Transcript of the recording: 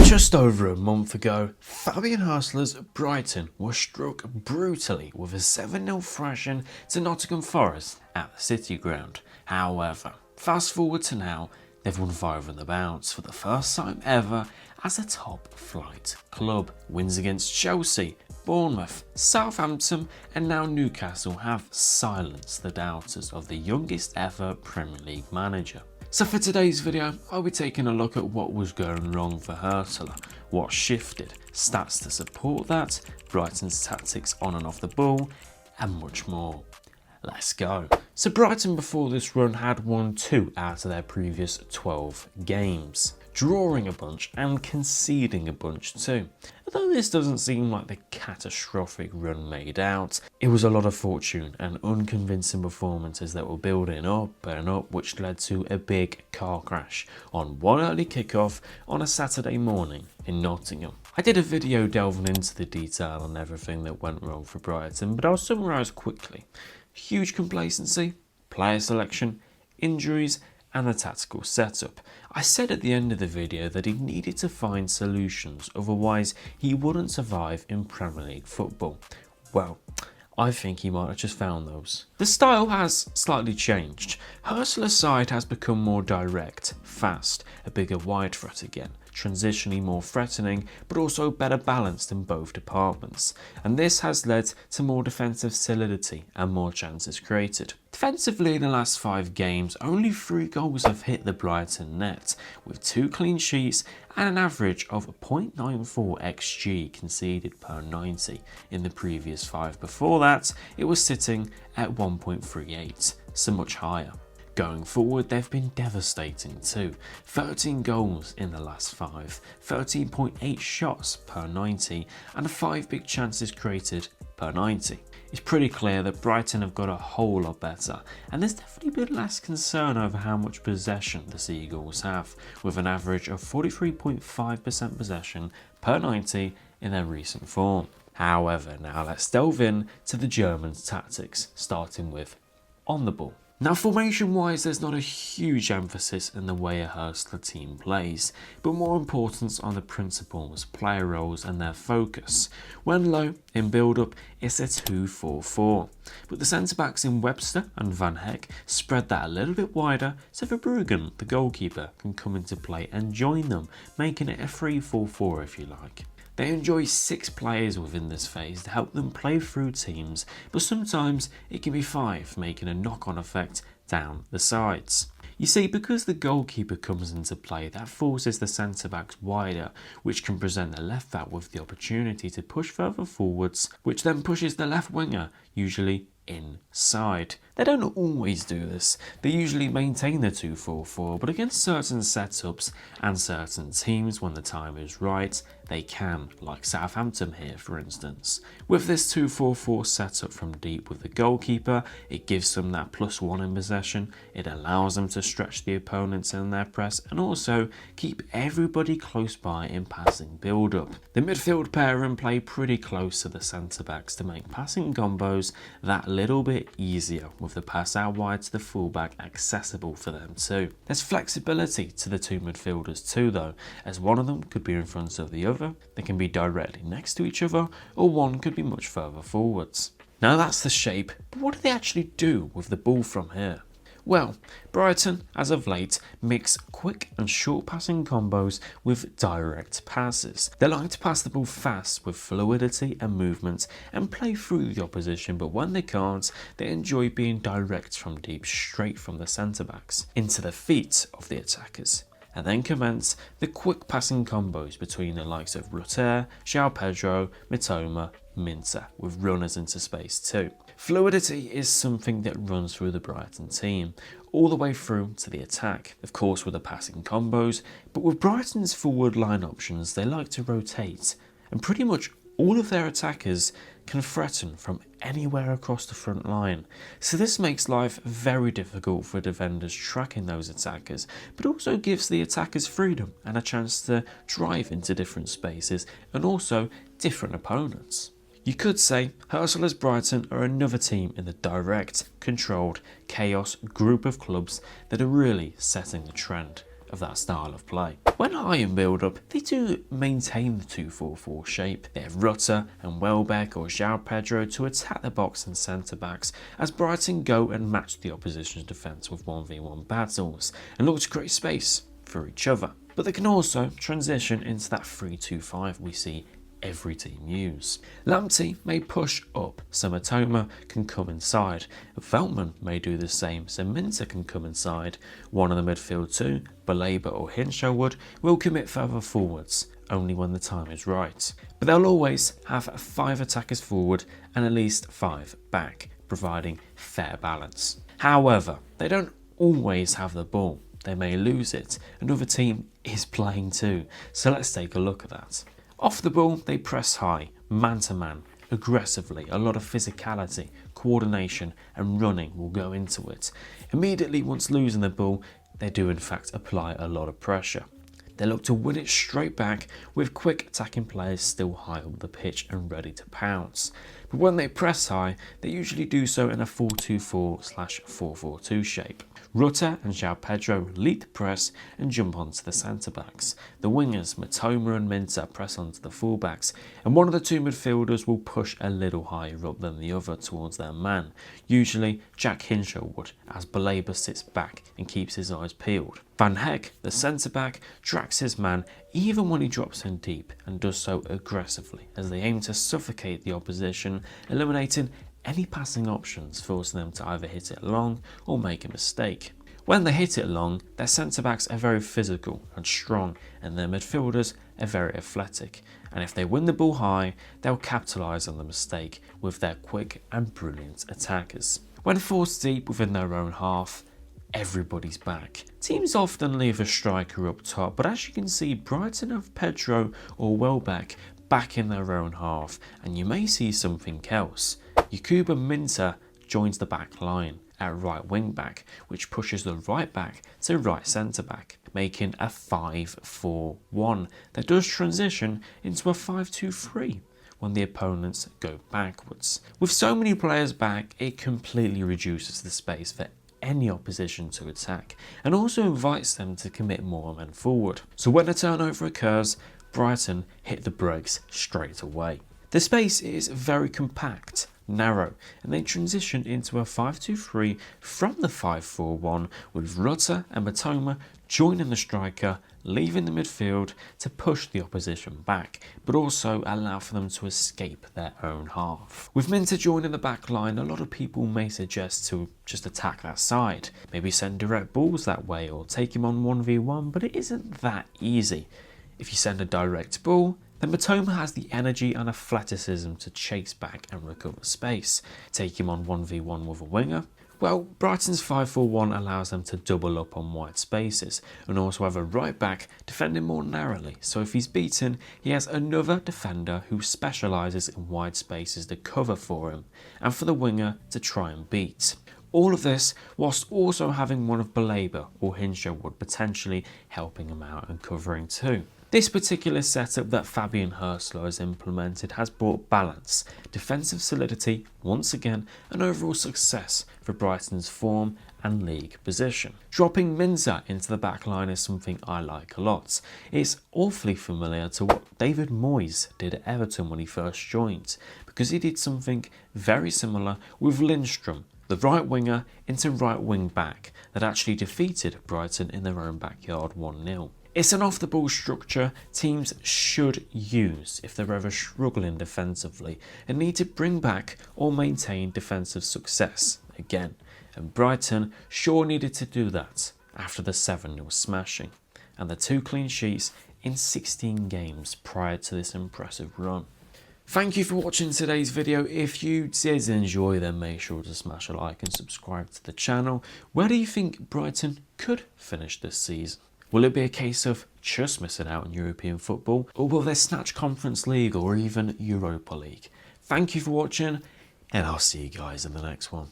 Just over a month ago, Fabian Hurzeler Brighton was struck brutally with a 7-0 thrashing to Nottingham Forest at the City Ground. However, fast forward to now, they've won 5 on the bounce for the first time ever as a top flight club. Wins against Chelsea, Bournemouth, Southampton and now Newcastle have silenced the doubters of the youngest ever Premier League manager. So for today's video, I'll be taking a look at what was going wrong for Hürzeler, what shifted, stats to support that, Brighton's tactics on and off the ball, and much more. Let's go. So Brighton before this run had won 2 out of their previous 12 games, drawing a bunch and conceding a bunch too. Although this doesn't seem like the catastrophic run made out, it was a lot of fortune and unconvincing performances that were building up and up, which led to a big car crash on one early kickoff on a Saturday morning in Nottingham. I did a video delving into the detail on everything that went wrong for Brighton, but I'll summarise quickly. Huge complacency, player selection, injuries and the tactical setup. I said at the end of the video that he needed to find solutions, otherwise he wouldn't survive in Premier League football. Well, I think he might have just found those. The style has slightly changed. Hürzeler's side has become more direct, fast, a bigger wide threat again, transitionally more threatening, but also better balanced in both departments. And this has led to more defensive solidity and more chances created. Defensively in the last 5 games, only 3 goals have hit the Brighton net, with 2 clean sheets and an average of 0.94 XG conceded per 90. In the previous 5 before that, it was sitting at 1.38, so much higher. Going forward, they've been devastating too. 13 goals in the last 5, 13.8 shots per 90 and 5 big chances created per 90. It's pretty clear that Brighton have got a whole lot better, and there's definitely been less concern over how much possession the Seagulls have, with an average of 43.5% possession per 90 in their recent form. However, now let's delve in to the Germans' tactics, starting with on the ball. Now formation wise, there's not a huge emphasis in the way a Hürzeler team plays, but more importance on the principles, player roles and their focus. When low in build up, it's a 2-4-4, but the centre backs in Webster and Van Heck spread that a little bit wider so Verbruggen, the goalkeeper, can come into play and join them, making it a 3-4-4 if you like. They enjoy 6 players within this phase to help them play through teams, but sometimes it can be 5, making a knock-on effect down the sides. You see, because the goalkeeper comes into play, that forces the centre-backs wider, which can present the left-back with the opportunity to push further forwards, which then pushes the left winger, usually inside. They don't always do this, they usually maintain the 2-4-4, but against certain setups and certain teams when the time is right, they can, like Southampton here for instance. With this 2-4-4 setup from deep with the goalkeeper, it gives them that +1 in possession, it allows them to stretch the opponents in their press and also keep everybody close by in passing build-up. The midfield pairing play pretty close to the centre-backs to make passing combos that little bit easier, with the pass out wide to the fullback accessible for them too. There's flexibility to the 2 midfielders too though, as one of them could be in front of the other, they can be directly next to each other, or one could be much further forwards. Now that's the shape, but what do they actually do with the ball from here? Well, Brighton, as of late, mix quick and short passing combos with direct passes. They like to pass the ball fast with fluidity and movement and play through the opposition, but when they can't, they enjoy being direct from deep straight from the centre-backs into the feet of the attackers, and then commence the quick passing combos between the likes of Rutter, João Pedro, Mitoma, Minteh, with runners into space too. Fluidity is something that runs through the Brighton team, all the way through to the attack, of course with the passing combos, but with Brighton's forward line options they like to rotate, and pretty much all of their attackers can threaten from anywhere across the front line. So this makes life very difficult for defenders tracking those attackers, but also gives the attackers freedom and a chance to drive into different spaces and also different opponents. You could say Hürzeler's Brighton are another team in the direct, controlled, chaos group of clubs that are really setting the trend. of that style of play. When high in build-up, they do maintain the 2-4-4 shape. They have Rutter and Welbeck or João Pedro to attack the box and centre-backs, as Brighton go and match the opposition's defence with 1v1 battles and look to create space for each other. But they can also transition into that 3-2-5 we see every team use. Lamptey may push up, so Mitoma can come inside. Veltman may do the same, so Minteh can come inside. One in the midfield too, Baleba or Hinshelwood, will commit further forwards, only when the time is right. But they'll always have 5 attackers forward and at least 5 back, providing fair balance. However, they don't always have the ball. They may lose it. Another team is playing too, so let's take a look at that. Off the ball, they press high, man-to-man, aggressively. A lot of physicality, coordination and running will go into it. Immediately once losing the ball, they do in fact apply a lot of pressure. They look to win it straight back with quick attacking players still high on the pitch and ready to pounce. But when they press high, they usually do so in a 4-2-4/4-4-2 shape. Rutter and João Pedro lead the press and jump onto the centre-backs. The wingers, Mitoma and Minteh, press onto the full-backs, and one of the two midfielders will push a little higher up than the other towards their man, usually Jack Hinshelwood, as Baleba sits back and keeps his eyes peeled. Van Heck, the centre-back, tracks his man even when he drops in deep and does so aggressively as they aim to suffocate the opposition, eliminating any passing options, forcing them to either hit it long or make a mistake. When they hit it long, their centre-backs are very physical and strong and their midfielders are very athletic, and if they win the ball high, they'll capitalise on the mistake with their quick and brilliant attackers. When forced deep within their own half, everybody's back. Teams often leave a striker up top, but as you can see, Brighton have Pedro or Welbeck back in their own half, and you may see something else. Yankuba Minteh joins the back line at right wing back, which pushes the right back to right centre back, making a 5-4-1 that does transition into a 5-2-3 when the opponents go backwards. With so many players back, it completely reduces the space for any opposition to attack and also invites them to commit more men forward. So when a turnover occurs, Brighton hit the brakes straight away. The space is very compact, narrow, and they transition into a 5-2-3 from the 5-4-1 with Rutter and Mitoma joining the striker, leaving the midfield to push the opposition back, but also allow for them to escape their own half. With Minteh joining the back line, a lot of people may suggest to just attack that side, maybe send direct balls that way or take him on 1v1, but it isn't that easy. If you send a direct ball, then Mitoma has the energy and athleticism to chase back and recover space. Take him on 1v1 with a winger? Well, Brighton's 5-4-1 allows them to double up on wide spaces and also have a right back defending more narrowly, so if he's beaten, he has another defender who specialises in wide spaces to cover for him and for the winger to try and beat. All of this whilst also having one of Baleba or Hinshelwood potentially helping him out and covering too. This particular setup that Fabian Hürzeler has implemented has brought balance, defensive solidity once again, and overall success for Brighton's form and league position. Dropping Minteh into the back line is something I like a lot. It's awfully familiar to what David Moyes did at Everton when he first joined, because he did something very similar with Lindstrom, the right winger, into right wing back that actually defeated Brighton in their own backyard 1-0. It's an off-the-ball structure teams should use if they're ever struggling defensively and need to bring back or maintain defensive success again, and Brighton sure needed to do that after the 7-0 smashing and the 2 clean sheets in 16 games prior to this impressive run. Thank you for watching today's video. If you did enjoy, then make sure to smash a like and subscribe to the channel. Where do you think Brighton could finish this season? Will it be a case of just missing out on European football, or will they snatch Conference League or even Europa League? Thank you for watching, and I'll see you guys in the next one.